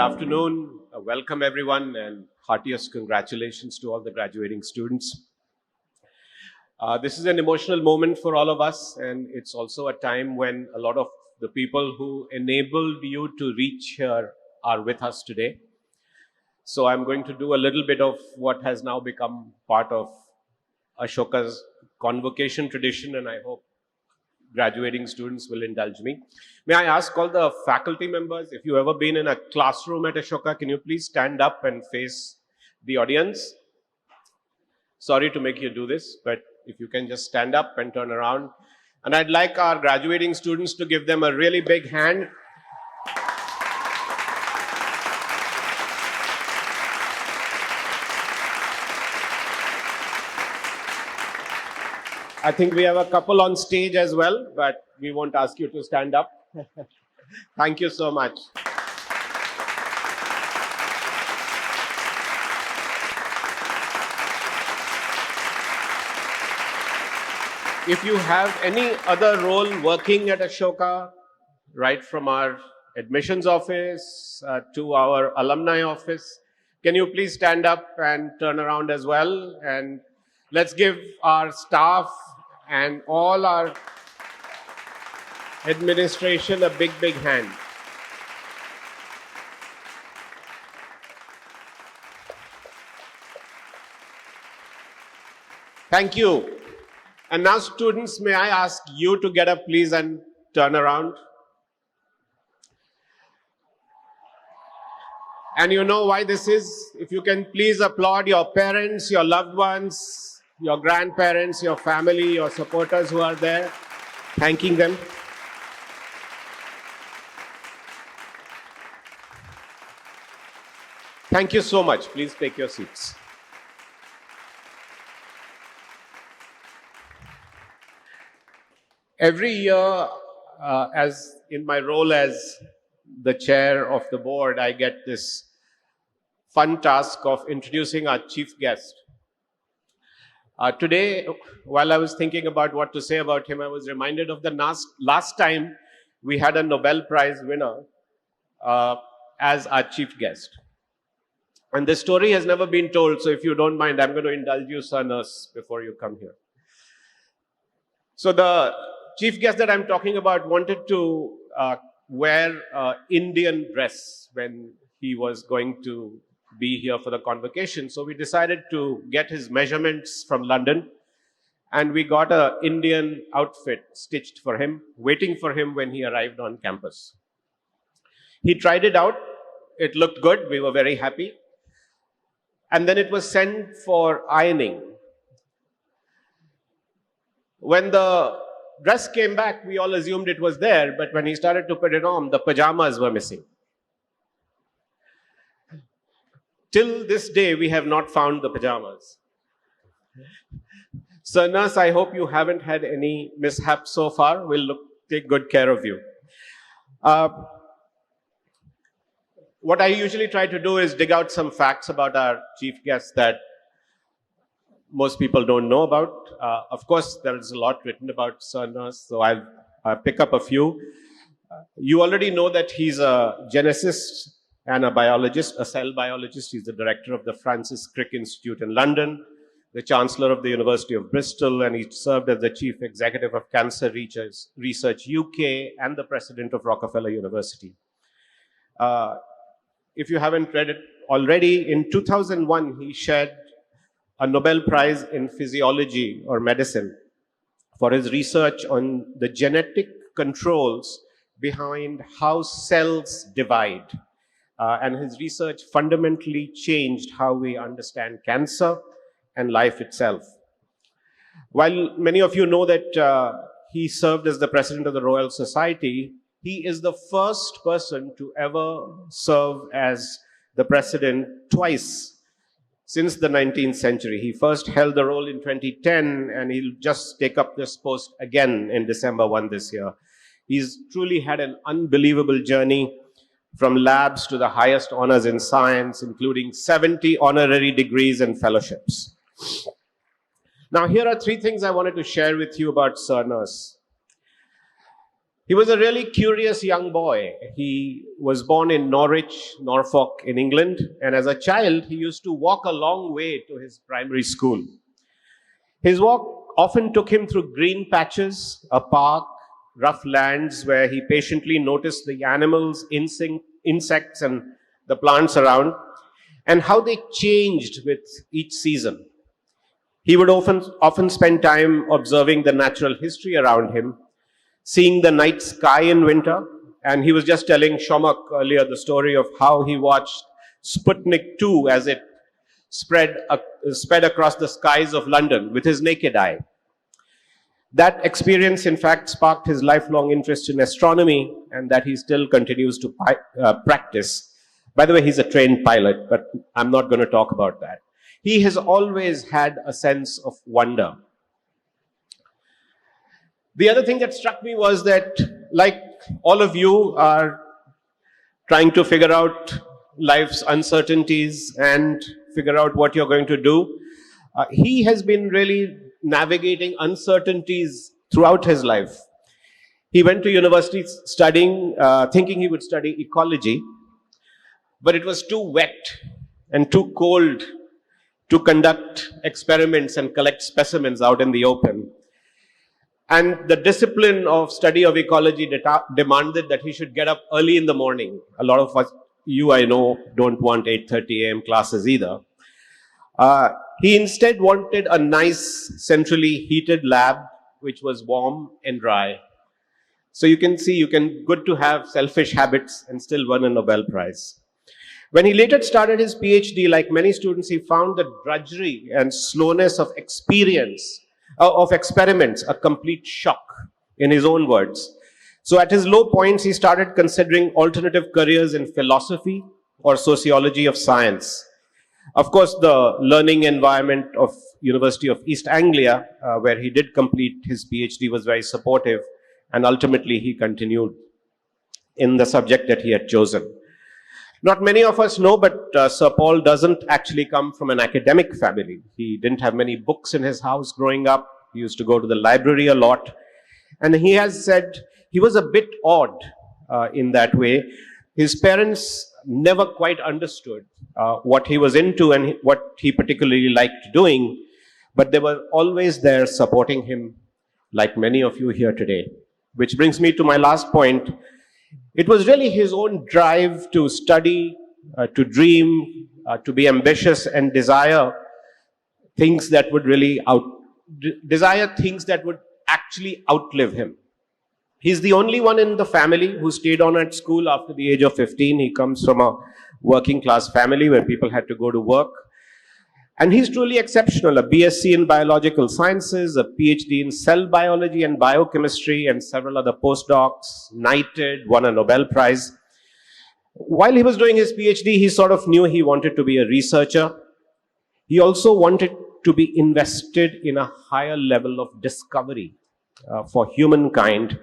afternoon. Welcome everyone and heartiest congratulations to all the graduating students. This is an emotional moment for all of us, and it's also a time when a lot of the people who enabled you to reach here are with us today. So I'm going to do a little bit of what has now become part of Ashoka's Convocation tradition, and I hope graduating students will indulge me. May I ask all the faculty members, if you've ever been in a classroom at Ashoka, can you please stand up and face the audience? Sorry to make you do this, but if you can just stand up and turn around. And I'd like our graduating students to give them a really big hand. I think we have a couple on stage as well, but we won't ask you to stand up. Thank you so much. If you have any other role working at Ashoka, right from our admissions office to our alumni office, can you please stand up and turn around as well? And let's give our staff and all our administration a big, big hand. Thank you. And now, students, may I ask you to get up, please, and turn around? And you know why this is? If you can please applaud your parents, your loved ones, your grandparents, your family, your supporters who are there, thanking them. Thank you so much. Please take your seats. Every year, as in my role as the chair of the board, I get this fun task of introducing our chief guest. Today, while I was thinking about what to say about him, I was reminded of the last time we had a Nobel Prize winner as our chief guest. And this story has never been told, so if you don't mind, I'm going to indulge you, Sir Nurse, before you come here. So the chief guest that I'm talking about wanted to wear Indian dress when he was going to be here for the convocation. So we decided to get his measurements from London, and we got an Indian outfit stitched for him, waiting for him when he arrived on campus. He tried it out. It looked good. We were very happy. And then it was sent for ironing. When the dress came back, we all assumed it was there, but when he started to put it on, the pajamas were missing. Till this day, we have not found the pajamas. Sir Nurse, I hope you haven't had any mishaps so far. We'll take good care of you. What I usually try to do is dig out some facts about our chief guest that most people don't know about. Of course, there is a lot written about Sir Nurse, so I'll pick up a few. You already know that he's a geneticist and a biologist, a cell biologist. He's the director of the Francis Crick Institute in London, the chancellor of the University of Bristol, and he served as the chief executive of Cancer Research UK and the president of Rockefeller University. If you haven't read it already, in 2001, he shared a Nobel Prize in Physiology or Medicine for his research on the genetic controls behind how cells divide. And his research fundamentally changed how we understand cancer and life itself. While many of you know that he served as the president of the Royal Society, he is the first person to ever serve as the president twice since the 19th century. He first held the role in 2010, and he'll just take up this post again in December 1 this year. He's truly had an unbelievable journey from labs to the highest honors in science, including 70 honorary degrees and fellowships. Now, here are three things I wanted to share with you about Sir Nurse. He was a really curious young boy. He was born in Norwich, Norfolk, in England, and as a child, he used to walk a long way to his primary school. His walk often took him through green patches, a park, rough lands where he patiently noticed the animals, insects, and the plants around, and how they changed with each season. He would often spend time observing the natural history around him, seeing the night sky in winter, and he was just telling Shomak earlier the story of how he watched Sputnik 2 as it sped across the skies of London with his naked eye. That experience, in fact, sparked his lifelong interest in astronomy, and that he still continues to practice. By the way, he's a trained pilot, but I'm not going to talk about that. He has always had a sense of wonder. The other thing that struck me was that, like all of you are trying to figure out life's uncertainties and figure out what you're going to do, he has been really navigating uncertainties throughout his life. He went to university studying, thinking he would study ecology, but it was too wet and too cold to conduct experiments and collect specimens out in the open. And the discipline of study of ecology demanded that he should get up early in the morning. A lot of us, I know, don't want 8:30 a.m. classes either. He instead wanted a nice, centrally heated lab, which was warm and dry. So you can see, good to have selfish habits and still win a Nobel Prize. When he later started his PhD, like many students, he found the drudgery and slowness of experiments a complete shock, in his own words. So at his low points, he started considering alternative careers in philosophy or sociology of science. Of course, the learning environment of University of East Anglia, where he did complete his PhD, was very supportive, and ultimately he continued in the subject that he had chosen. Not many of us know, but Sir Paul doesn't actually come from an academic family. He didn't have many books in his house growing up. He used to go to the library a lot. And he has said he was a bit odd in that way. His parents never quite understood what he was into and what he particularly liked doing, but they were always there supporting him, like many of you here today. Which brings me to my last point. It was really his own drive to study, to dream, to be ambitious and desire things that would actually outlive him. He's the only one in the family who stayed on at school after the age of 15. He comes from a working class family where people had to go to work. And he's truly exceptional, a BSc in biological sciences, a PhD in cell biology and biochemistry, and several other postdocs, knighted, won a Nobel Prize. While he was doing his PhD, he sort of knew he wanted to be a researcher. He also wanted to be invested in a higher level of discovery for humankind.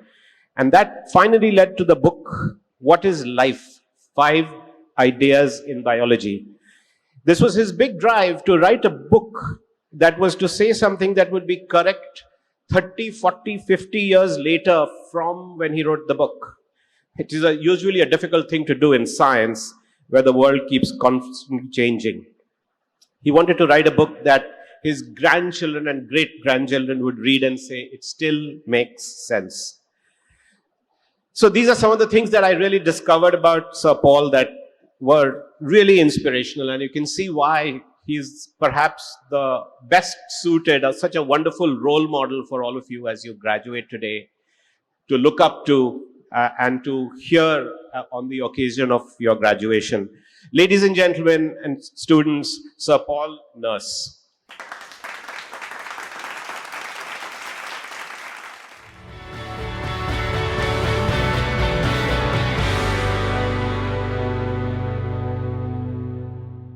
And that finally led to the book, What is Life? 5 Ideas in Biology. This was his big drive to write a book that was to say something that would be correct 30, 40, 50 years later from when he wrote the book. It is usually a difficult thing to do in science, where the world keeps constantly changing. He wanted to write a book that his grandchildren and great-grandchildren would read and say, it still makes sense. So these are some of the things that I really discovered about Sir Paul that were really inspirational, and you can see why he's perhaps the best suited, such a wonderful role model for all of you as you graduate today, to look up to and to hear on the occasion of your graduation. Ladies and gentlemen and students, Sir Paul Nurse.